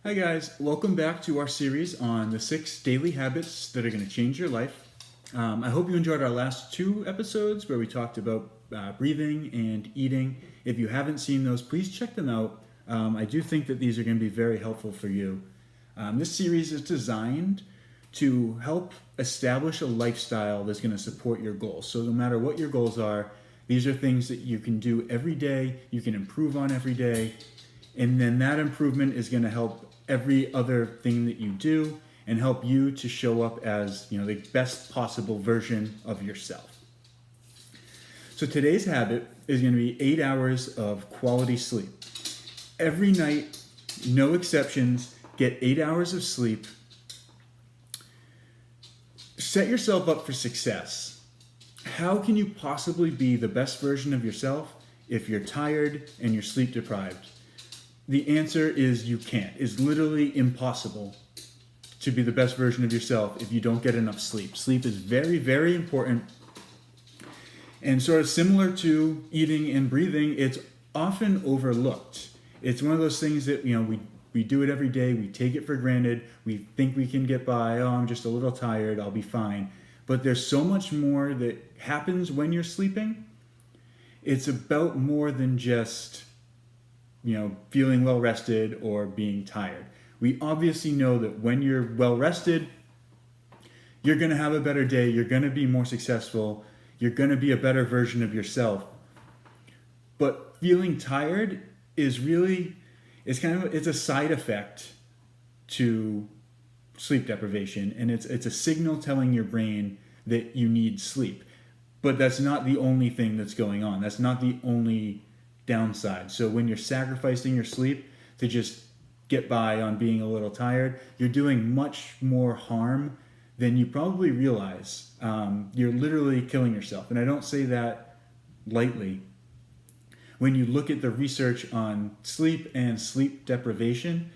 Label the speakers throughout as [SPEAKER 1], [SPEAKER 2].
[SPEAKER 1] Hi guys, welcome back to our series on the 6 daily habits that are going to change your life. I hope you enjoyed our last 2 episodes where we talked about breathing and eating. If you haven't seen those, please check them out. I do think that these are going to be very helpful for you. This series is designed to help establish a lifestyle that's going to support your goals. So no matter what your goals are, these are things that you can do every day, you can improve on every day, and then that improvement is going to help every other thing that you do and help you to show up as the best possible version of yourself. So today's habit is going to be 8 hours of quality sleep. Every night, no exceptions, get 8 hours of sleep. Set yourself up for success. How can you possibly be the best version of yourself if you're tired and you're sleep deprived? The answer is you can't. It's literally impossible to be the best version of yourself if you don't get enough sleep. Sleep is very, very important. And sort of similar to eating and breathing, it's often overlooked. It's one of those things that, we do it every day. We take it for granted. We think we can get by. Oh, I'm just a little tired. I'll be fine. But there's so much more that happens when you're sleeping. It's about more than just feeling well rested or being tired. We obviously know that when you're well rested, you're going to have a better day, you're going to be more successful, you're going to be a better version of yourself. But feeling tired is really, it's a side effect to sleep deprivation, and it's a signal telling your brain that you need sleep. But that's not the only thing that's going on. That's not the only downside. So when you're sacrificing your sleep to just get by on being a little tired, you're doing much more harm than you probably realize. You're literally killing yourself. And I don't say that lightly. When you look at the research on sleep and sleep deprivation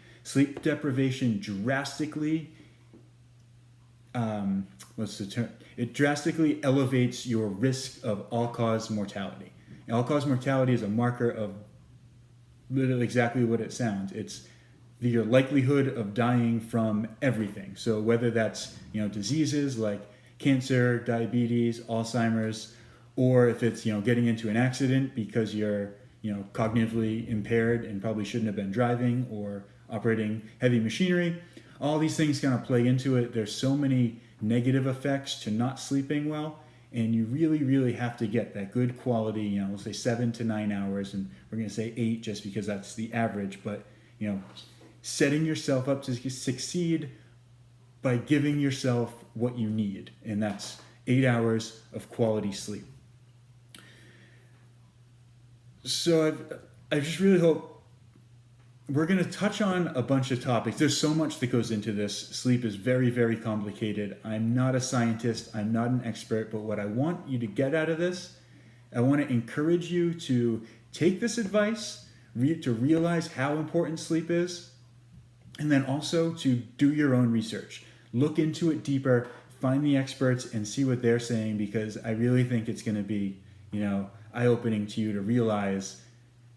[SPEAKER 1] drastically, It drastically elevates your risk of all-cause mortality. And all-cause mortality is a marker of literally exactly what it sounds. It's your likelihood of dying from everything. So whether that's diseases like cancer, diabetes, Alzheimer's, or if it's getting into an accident because you're cognitively impaired and probably shouldn't have been driving or operating heavy machinery, all these things kind of play into it. There's so many negative effects to not sleeping well, and you really, really have to get that good quality, let's say 7 to 9 hours, and we're going to say 8 just because that's the average, but setting yourself up to succeed by giving yourself what you need, and that's 8 hours of quality sleep. So I just really hope we're going to touch on a bunch of topics. There's so much that goes into this. Sleep is very, very complicated. I'm not a scientist. I'm not an expert. But what I want you to get out of this, I want to encourage you to take this advice, to realize how important sleep is, and then also to do your own research. Look into it deeper, find the experts, and see what they're saying, because I really think it's going to be, eye-opening to you to realize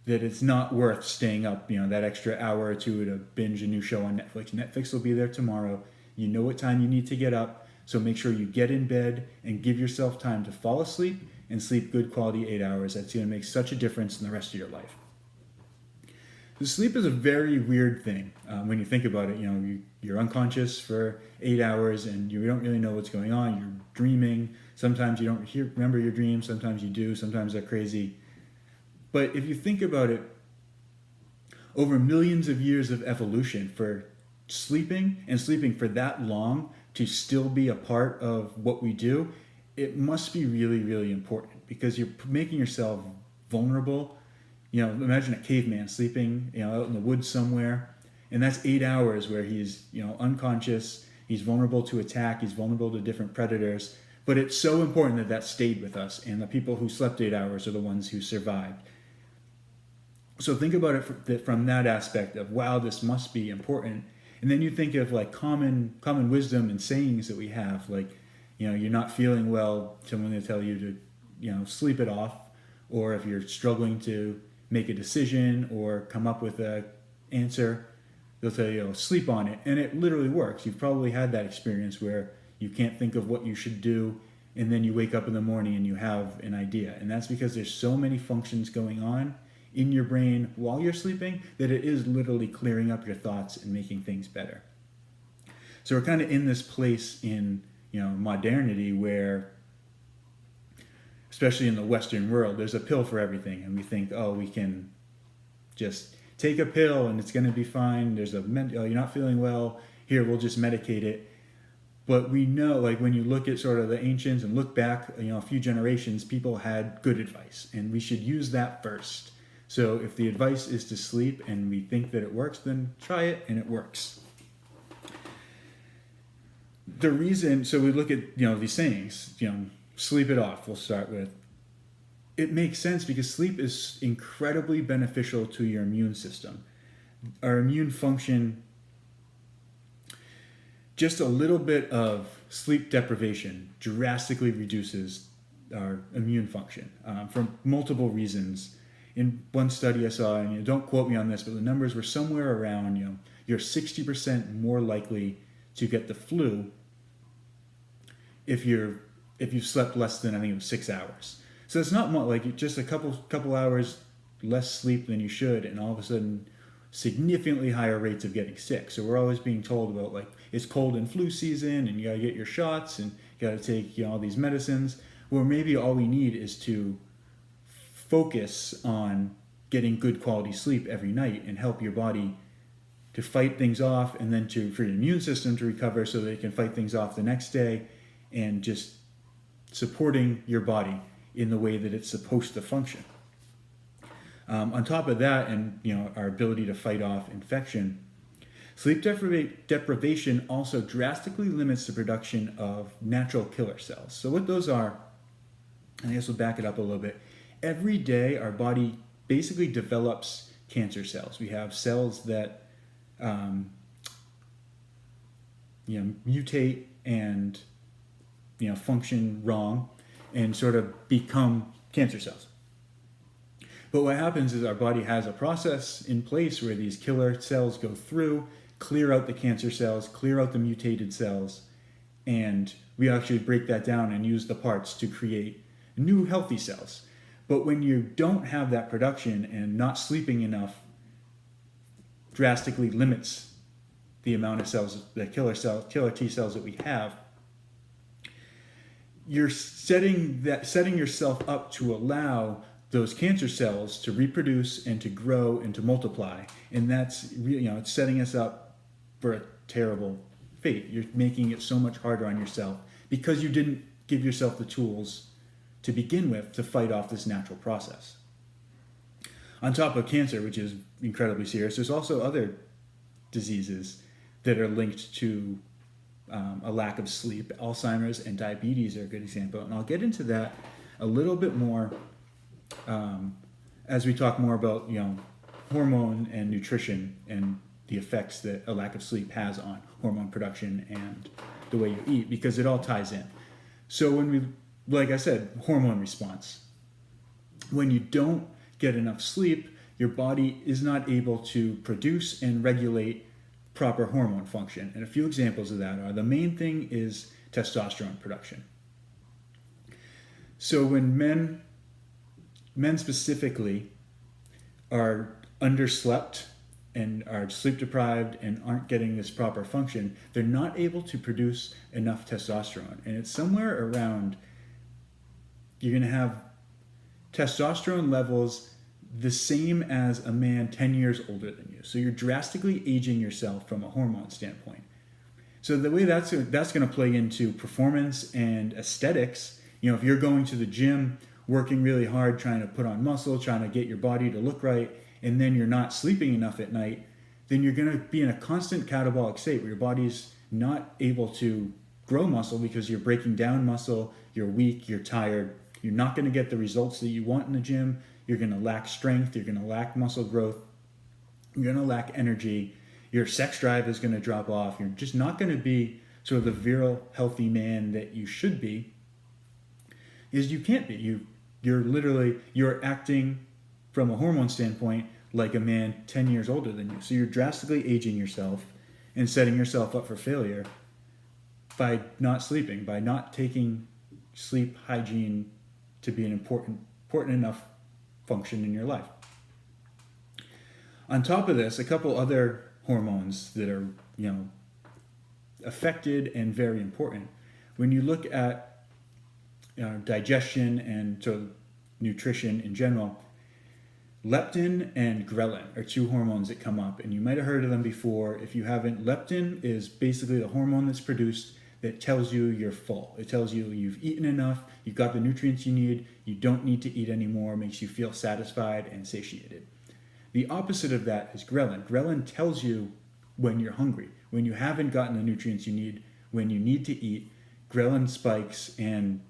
[SPEAKER 1] that it's not worth staying up, that extra hour or two to binge a new show on Netflix. Netflix will be there tomorrow. You know what time you need to get up, so make sure you get in bed and give yourself time to fall asleep and sleep good quality 8 hours. That's going to make such a difference in the rest of your life. The sleep is a very weird thing when you think about it. You're unconscious for 8 hours and you don't really know what's going on. You're dreaming. Sometimes you don't remember your dreams. Sometimes you do. Sometimes they're crazy. But if you think about it, over millions of years of evolution, for sleeping for that long to still be a part of what we do, it must be really, really important, because you're making yourself vulnerable. Imagine a caveman sleeping, out in the woods somewhere, and that's 8 hours where he's, unconscious, he's vulnerable to attack, he's vulnerable to different predators. But it's so important that stayed with us, and the people who slept 8 hours are the ones who survived. So think about it from that aspect of, wow, this must be important. And then you think of like common wisdom and sayings that we have, like, you're not feeling well, someone will tell you to, sleep it off. Or if you're struggling to make a decision or come up with an answer, they'll tell you, sleep on it, and it literally works. You've probably had that experience where you can't think of what you should do, and then you wake up in the morning and you have an idea. And that's because there's so many functions going on in your brain while you're sleeping that it is literally clearing up your thoughts and making things better. So we're kind of in this place in modernity where, especially in the Western world, there's a pill for everything, and we think, we can just take a pill and it's going to be fine. There's you're not feeling well, here, we'll just medicate it. But we know, like when you look at sort of the ancients and look back, a few generations, people had good advice, and we should use that first. So if the advice is to sleep and we think that it works, then try it and it works. The reason, so we look at, these sayings, sleep it off, we'll start with. It makes sense because sleep is incredibly beneficial to your immune system. Our immune function, just a little bit of sleep deprivation drastically reduces our immune function for multiple reasons. In one study I saw, and don't quote me on this, but the numbers were somewhere around, you're 60% more likely to get the flu if you've slept less than, I think it was 6 hours. So it's not like just a couple hours less sleep than you should, and all of a sudden significantly higher rates of getting sick. So we're always being told about, like, it's cold and flu season and you gotta get your shots and you gotta take all these medicines. Well, maybe all we need is to focus on getting good quality sleep every night and help your body to fight things off, and then for your immune system to recover so that it can fight things off the next day, and just supporting your body in the way that it's supposed to function. On top of that, and our ability to fight off infection, sleep deprivation also drastically limits the production of natural killer cells. So what those are, and I guess we'll back it up a little bit. Every day, our body basically develops cancer cells. We have cells that mutate and function wrong and sort of become cancer cells. But what happens is our body has a process in place where these killer cells go through, clear out the cancer cells, clear out the mutated cells, and we actually break that down and use the parts to create new healthy cells. But when you don't have that production, and not sleeping enough drastically limits the amount of cells, the killer T cells that we have, you're setting yourself up to allow those cancer cells to reproduce and to grow and to multiply. And that's really, it's setting us up for a terrible fate. You're making it so much harder on yourself because you didn't give yourself the tools to begin with to fight off this natural process. On top of cancer, which is incredibly serious, there's also other diseases that are linked to a lack of sleep. Alzheimer's and diabetes are a good example, and I'll get into that a little bit more as we talk more about hormone and nutrition and the effects that a lack of sleep has on hormone production and the way you eat, because it all ties in. So when we, like I said, hormone response. When you don't get enough sleep, your body is not able to produce and regulate proper hormone function. And a few examples of that are, the main thing is testosterone production. So when men specifically are underslept and are sleep deprived and aren't getting this proper function, they're not able to produce enough testosterone. And it's somewhere around, you're going to have testosterone levels the same as a man 10 years older than you. So you're drastically aging yourself from a hormone standpoint. So the way that's going to play into performance and aesthetics, if you're going to the gym, working really hard, trying to put on muscle, trying to get your body to look right, and then you're not sleeping enough at night, then you're going to be in a constant catabolic state where your body's not able to grow muscle because you're breaking down muscle, you're weak, you're tired, you're not going to get the results that you want in the gym, you're going to lack strength, you're going to lack muscle growth, you're going to lack energy, your sex drive is going to drop off, you're just not going to be sort of the virile, healthy man that you should be, is you can't be. You're acting from a hormone standpoint like a man 10 years older than you. So you're drastically aging yourself and setting yourself up for failure by not sleeping, by not taking sleep hygiene to be an important enough function in your life. On top of this, a couple other hormones that are, affected and very important. When you look at digestion and so nutrition in general, leptin and ghrelin are two hormones that come up, and you might have heard of them before. If you haven't, leptin is basically the hormone that's produced that tells you you're full. It tells you you've eaten enough, you've got the nutrients you need, you don't need to eat anymore, makes you feel satisfied and satiated. The opposite of that is ghrelin. Ghrelin tells you when you're hungry, when you haven't gotten the nutrients you need, when you need to eat, ghrelin spikes, and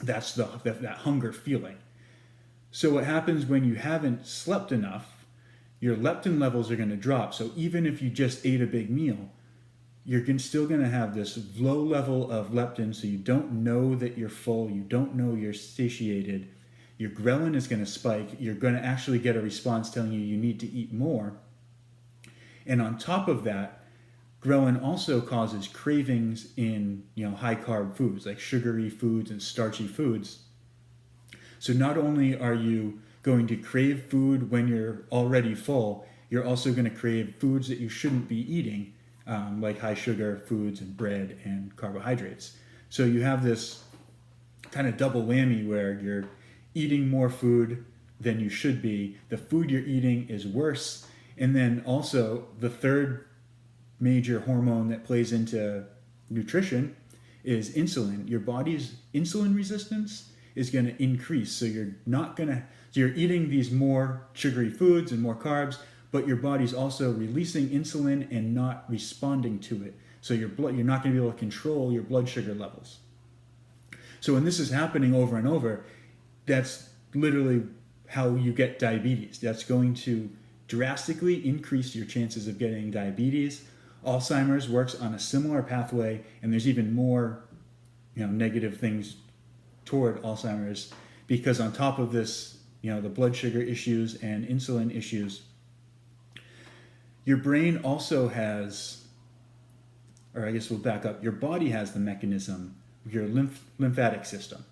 [SPEAKER 1] that's that hunger feeling. So what happens when you haven't slept enough, your leptin levels are going to drop. So even if you just ate a big meal, you're still going to have this low level of leptin, so you don't know that you're full, you don't know you're satiated. Your ghrelin is going to spike. You're going to actually get a response telling you need to eat more. And on top of that, ghrelin also causes cravings in high carb foods like sugary foods and starchy foods. So not only are you going to crave food when you're already full, you're also going to crave foods that you shouldn't be eating, like high sugar foods and bread and carbohydrates. So you have this kind of double whammy where you're eating more food than you should be. The food you're eating is worse. And then also the third major hormone that plays into nutrition is insulin. Your body's insulin resistance is going to increase. So you're eating these more sugary foods and more carbs, but your body's also releasing insulin and not responding to it. So you're not going to be able to control your blood sugar levels. So when this is happening over and over, that's literally how you get diabetes. That's going to drastically increase your chances of getting diabetes. Alzheimer's works on a similar pathway, and there's even more negative things toward Alzheimer's, because on top of this, the blood sugar issues and insulin issues, your brain also has, or I guess we'll back up, your body has the mechanism, your lymphatic system,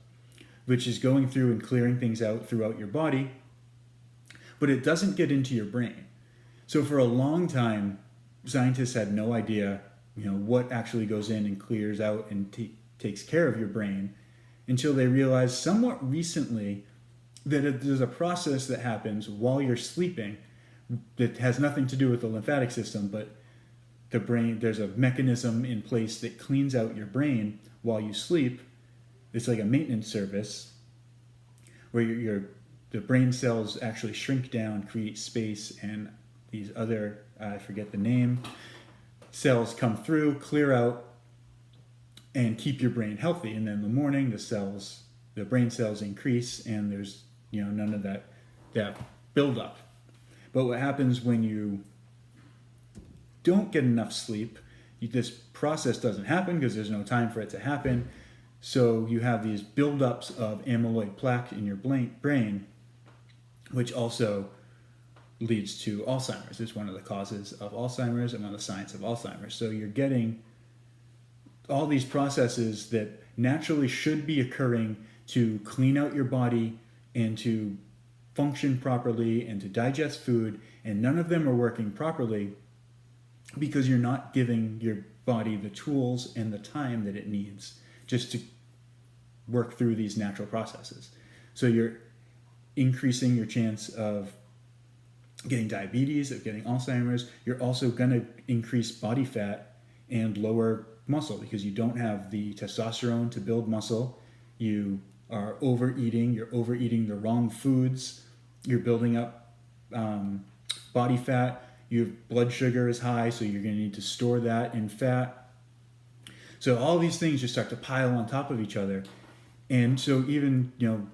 [SPEAKER 1] which is going through and clearing things out throughout your body, but it doesn't get into your brain. So for a long time, scientists had no idea, what actually goes in and clears out and takes care of your brain, until they realized somewhat recently that there's a process that happens while you're sleeping that has nothing to do with the lymphatic system, but the brain. There's a mechanism in place that cleans out your brain while you sleep. It's like a maintenance service where the brain cells actually shrink down, create space, and these other, I forget the name, cells come through, clear out, and keep your brain healthy. And then in the morning, the brain cells increase, and there's none of that buildup. But what happens when you don't get enough sleep, this process doesn't happen because there's no time for it to happen. So you have these buildups of amyloid plaque in your brain, which also leads to Alzheimer's. It's one of the causes of Alzheimer's and one of the signs of Alzheimer's. So you're getting all these processes that naturally should be occurring to clean out your body and to function properly and to digest food, and none of them are working properly because you're not giving your body the tools and the time that it needs just to work through these natural processes. So you're increasing your chance of getting diabetes, of getting Alzheimer's. You're also going to increase body fat and lower muscle because you don't have the testosterone to build muscle. You are overeating. You're overeating the wrong foods. You're building up body fat. Your blood sugar is high, so you're going to need to store that in fat. So all these things just start to pile on top of each other. And so even,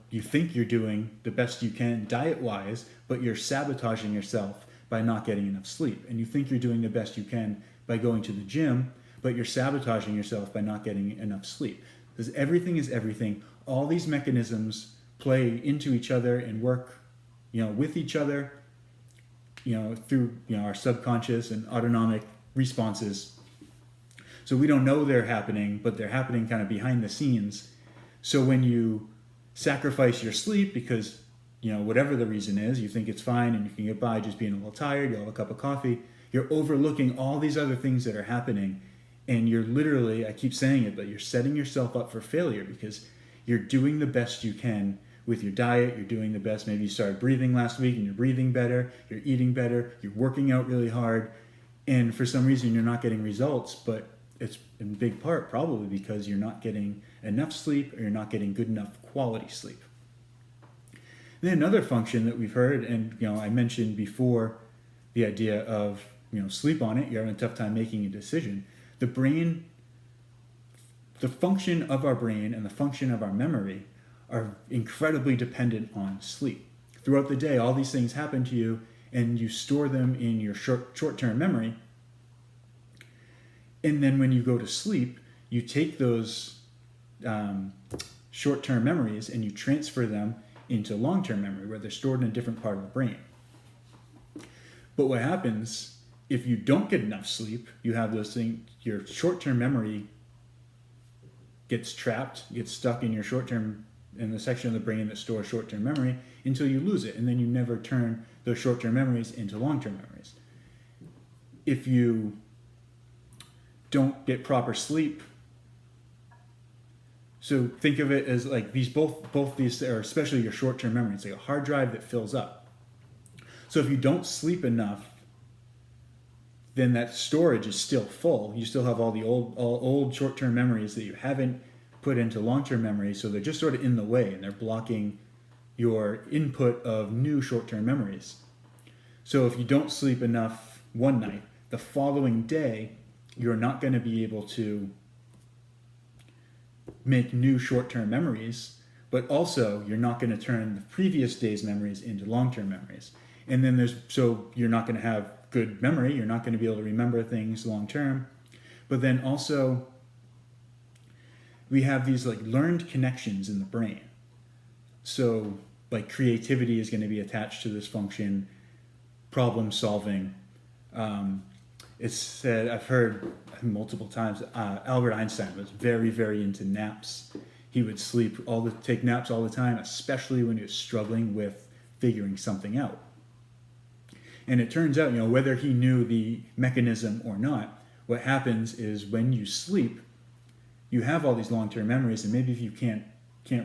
[SPEAKER 1] you think you're doing the best you can diet-wise, but you're sabotaging yourself by not getting enough sleep. And you think you're doing the best you can by going to the gym, but you're sabotaging yourself by not getting enough sleep. Because everything is everything. All these mechanisms play into each other and work, with each other. through our subconscious and autonomic responses. So we don't know they're happening, but they're happening kind of behind the scenes. So when you sacrifice your sleep because, whatever the reason is, you think it's fine and you can get by just being a little tired, you'll have a cup of coffee, you're overlooking all these other things that are happening. And you're literally, I keep saying it, but you're setting yourself up for failure because you're doing the best you can with your diet. You're doing the best. Maybe you started breathing last week and you're breathing better, you're eating better, you're working out really hard. And for some reason you're not getting results, but it's in big part probably because you're not getting enough sleep or you're not getting good enough quality sleep. And then another function that we've heard, and I mentioned before the idea of sleep on it, you're having a tough time making a decision. The brain, the function of our brain and the function of our memory are incredibly dependent on sleep. Throughout the day, all these things happen to you and you store them in your short-term memory. And then when you go to sleep, you take those short-term memories and you transfer them into long-term memory where they're stored in a different part of the brain. But what happens if you don't get enough sleep, you have those things, your short-term memory gets trapped, gets stuck in your short-term, in the section of the brain that stores short-term memory until you lose it. And then you never turn those short-term memories into long-term memories. If you don't get proper sleep, so think of it as like these both these are especially your short-term memory. It's like a hard drive that fills up. So if you don't sleep enough, then that storage is still full. You still have all the old short-term memories that you haven't put into long-term memory, so they're just sort of in the way and they're blocking your input of new short-term memories. So if you don't sleep enough one night, the following day you're not going to be able to make new short-term memories, but also you're not going to turn the previous day's memories into long-term memories. And then so you're not going to have good memory, you're not going to be able to remember things long-term. But then also we have these like learned connections in the brain. So like creativity is going to be attached to this function, problem solving. It's said, I've heard multiple times, Albert Einstein was very, very into naps. He would take naps all the time, especially when he was struggling with figuring something out. And it turns out, whether he knew the mechanism or not, what happens is when you sleep, you have all these long-term memories, and maybe if you can't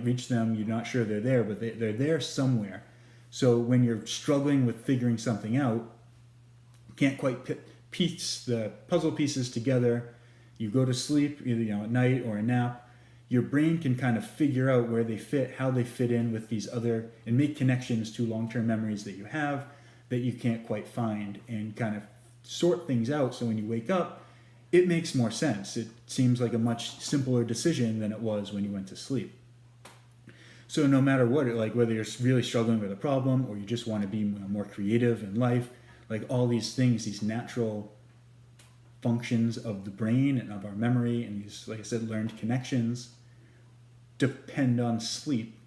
[SPEAKER 1] reach them, you're not sure they're there, but they're there somewhere. So when you're struggling with figuring something out, you can't quite piece the puzzle pieces together, you go to sleep, either at night or a nap, your brain can kind of figure out where they fit, how they fit in with these other, and make connections to long-term memories that you have that you can't quite find, and kind of sort things out. So when you wake up, it makes more sense. It seems like a much simpler decision than it was when you went to sleep. So no matter what, whether you're really struggling with a problem or you just want to be more creative in life, like all these things, these natural functions of the brain and of our memory and these, like I said, learned connections depend on sleep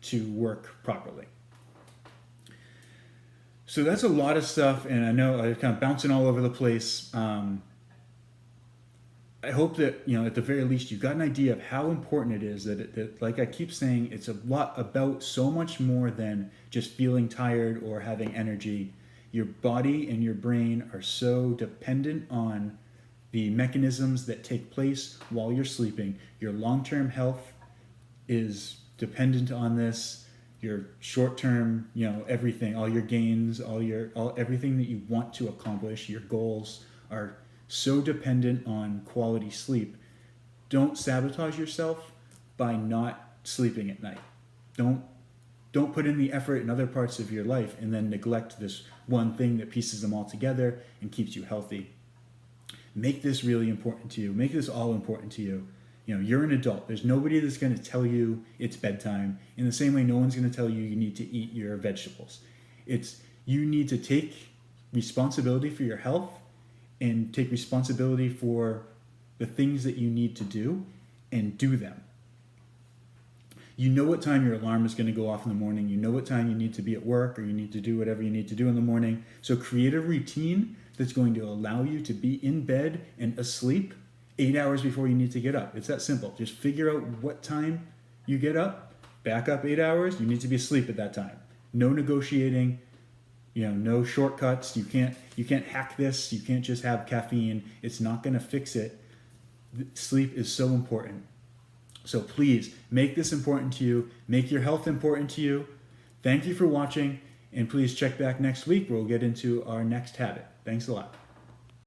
[SPEAKER 1] to work properly. So that's a lot of stuff, and I know I'm kind of bouncing all over the place. I hope that, at the very least, you've got an idea of how important it is that like I keep saying, it's a lot about so much more than just feeling tired or having energy. Your body and your brain are so dependent on the mechanisms that take place while you're sleeping. Your long-term health is dependent on this. Your short-term, everything, all your gains, everything that you want to accomplish, your goals are so dependent on quality sleep. Don't sabotage yourself by not sleeping at night. Don't put in the effort in other parts of your life and then neglect this one thing that pieces them all together and keeps you healthy. Make this really important to you. Make this all important to you. You're an adult. There's nobody that's going to tell you it's bedtime. In the same way, no one's going to tell you you need to eat your vegetables. You need to take responsibility for your health and take responsibility for the things that you need to do and do them. You know what time your alarm is going to go off in the morning. You know what time you need to be at work or you need to do whatever you need to do in the morning. So create a routine that's going to allow you to be in bed and asleep 8 hours before you need to get up. It's that simple. Just figure out what time you get up, back up 8 hours, you need to be asleep at that time. No negotiating, no shortcuts. You can't hack this. You can't just have caffeine. It's not going to fix it. Sleep is so important. So please make this important to you. Make your health important to you. Thank you for watching, and please check back next week where we'll get into our next habit. Thanks a lot.